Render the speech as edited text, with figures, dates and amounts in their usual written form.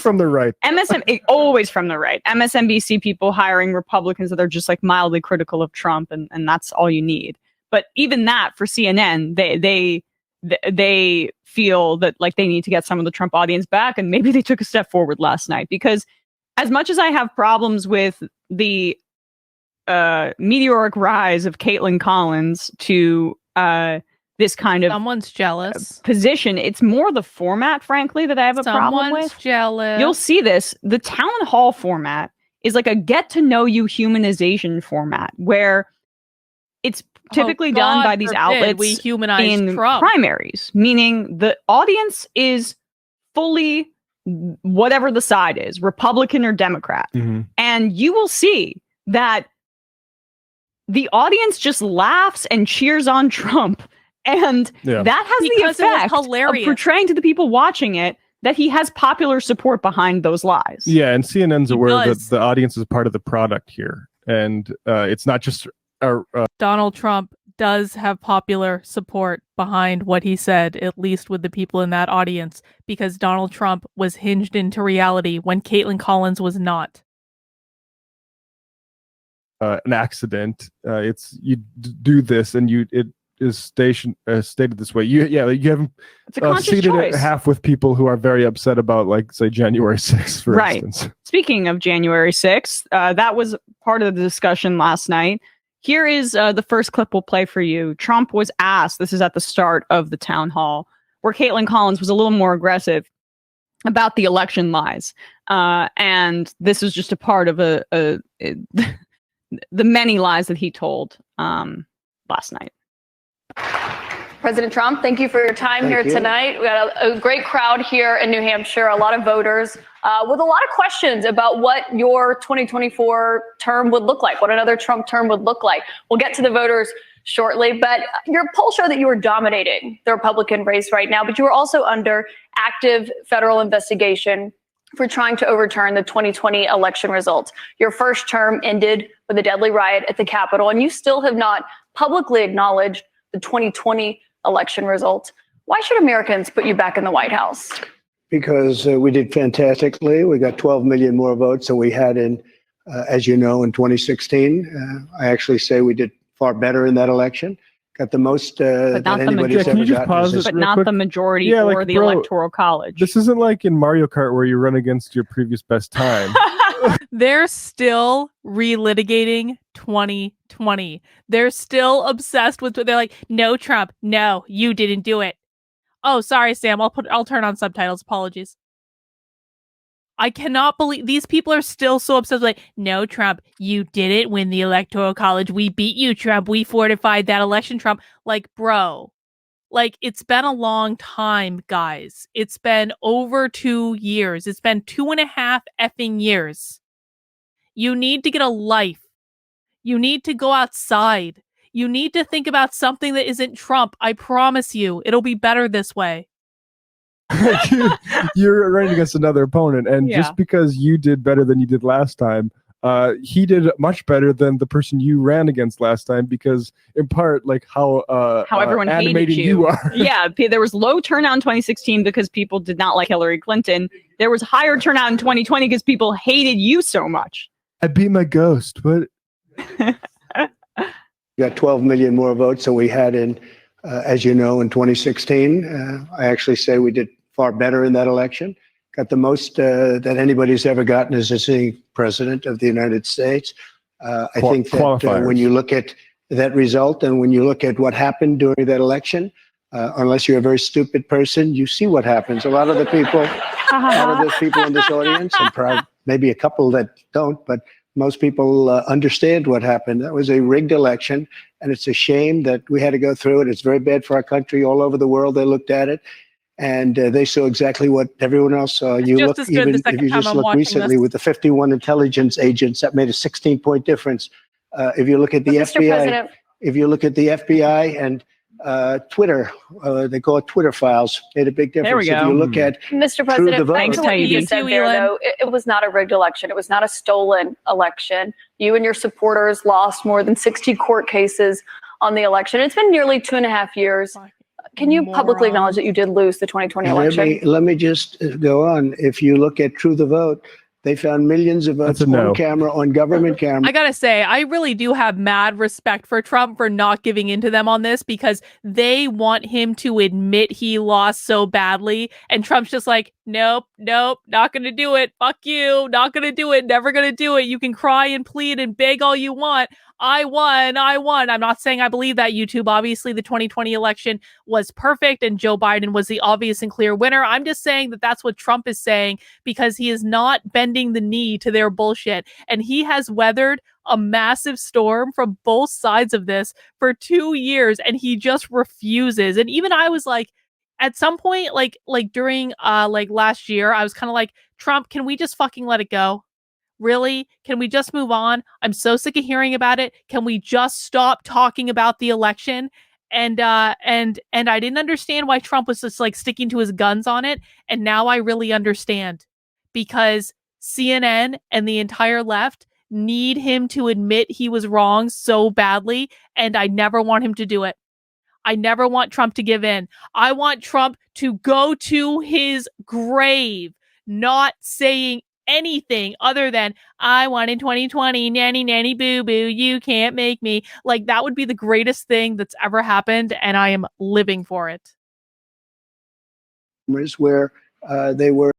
from the right. Always from the right. MSNBC people hiring Republicans that are just like mildly critical of Trump, and that's all you need. But even that for CNN, they feel that like they need to get some of the Trump audience back, and maybe they took a step forward last night, because as much as I have problems with the meteoric rise of Caitlin Collins to this kind of someone's jealous position, it's more the format, frankly, that I have a problem with. Someone's jealous. You'll see this. The town hall format is like a get to know you humanization format where it's typically done by these outlets we humanize in Trump. Primaries, meaning the audience is fully whatever the side is, Republican or Democrat. Mm-hmm. And you will see that the audience just laughs and cheers on Trump. And that has because the effect of portraying to the people watching it that he has popular support behind those lies. Yeah, and CNN's aware that the audience is part of the product here. And it's not just... Donald Trump does have popular support behind what he said, at least with the people in that audience, because Donald Trump was hinged into reality when Caitlin Collins was not. An accident. It's you do this, and it is stated this way. You haven't seated it half with people who are very upset about, like, say, January 6th, for instance. Speaking of January 6th, that was part of the discussion last night. Here is the first clip we'll play for you. Trump was asked, this is at the start of the town hall, where Caitlin Collins was a little more aggressive about the election lies. And this was just a part of the many lies that he told last night. President Trump, thank you for your time here tonight. We got a great crowd here in New Hampshire, a lot of voters with a lot of questions about what your 2024 term would look like, what another Trump term would look like. We'll get to the voters shortly, but your poll showed that you were dominating the Republican race right now, but you were also under active federal investigation for trying to overturn the 2020 election results. Your first term ended with a deadly riot at the Capitol, and you still have not publicly acknowledged the 2020 election results. Why should Americans put you back in the White House? Because we did fantastically. We got 12 million more votes than we had in, as you know, in 2016. I actually say we did far better in that election. Got the most that anybody's ever gotten. But not the majority or the Electoral College. This isn't like in Mario Kart where you run against your previous best time. They're still relitigating 2020. They're still obsessed with what they're like, no, Trump, no, you didn't do it. Oh, sorry, Sam. I'll turn on subtitles. Apologies. I cannot believe these people are still so obsessed with, like, no, Trump, you didn't win the Electoral College. We beat you, Trump. We fortified that election, Trump. Like, bro, like, it's been a long time, guys. It's been over 2 years. It's been 2.5 effing years. You need to get a life. You need to go outside. You need to think about something that isn't Trump. I promise you, it'll be better this way. You're running against another opponent, and just because you did better than you did last time, he did much better than the person you ran against last time, because in part, like how everyone hated you are. Yeah, there was low turnout in 2016 because people did not like Hillary Clinton. There was higher turnout in 2020 because people hated you so much. I beat my ghost, but we got 12 million more votes than we had in, as you know, in 2016. I actually say we did far better in that election. Got the most that anybody's ever gotten as a sitting president of the United States. I think that when you look at that result and when you look at what happened during that election, unless you're a very stupid person, you see what happens. A lot of the people, a lot of those people in this audience, and maybe a couple that don't, but most people understand what happened. That was a rigged election, and it's a shame that we had to go through it. It's very bad for our country. All over the world, they looked at it, and they saw exactly what everyone else saw. You look, even if you just look recently with the 51 intelligence agents, that made a 16-point difference. If you look at the FBI, if you look at the FBI and Twitter, they call it Twitter files, made a big difference. There we go. If you look at Mr. President, thanks, what you said there, though, it was not a rigged election. It was not a stolen election. You and your supporters lost more than 60 court cases on the election. It's been nearly 2.5 years. Can you publicly acknowledge that you did lose the 2020 election? Let me just go on. If you look at True the Vote, they found millions of votes on camera, on government camera. I gotta say, I really do have mad respect for Trump for not giving in to them on this, because they want him to admit he lost so badly. And Trump's just like, nope, not gonna do it. Fuck you, not gonna do it, never gonna do it. You can cry and plead and beg all you want. I won. I'm not saying I believe that, YouTube. Obviously, the 2020 election was perfect and Joe Biden was the obvious and clear winner. I'm just saying that that's what Trump is saying, because he is not bending the knee to their bullshit. And he has weathered a massive storm from both sides of this for 2 years, and he just refuses. And even I was like, at some point, like during last year, I was kind of like, Trump, can we just fucking let it go? Really? Can we just move on? I'm so sick of hearing about it. Can we just stop talking about the election? And I didn't understand why Trump was just like sticking to his guns on it. And now I really understand, because CNN and the entire left need him to admit he was wrong so badly. And I never want him to do it. I never want Trump to give in. I want Trump to go to his grave, not saying anything other than, I won in 2020, nanny, nanny, boo, boo, you can't make me. Like, that would be the greatest thing that's ever happened, and I am living for it. Where they were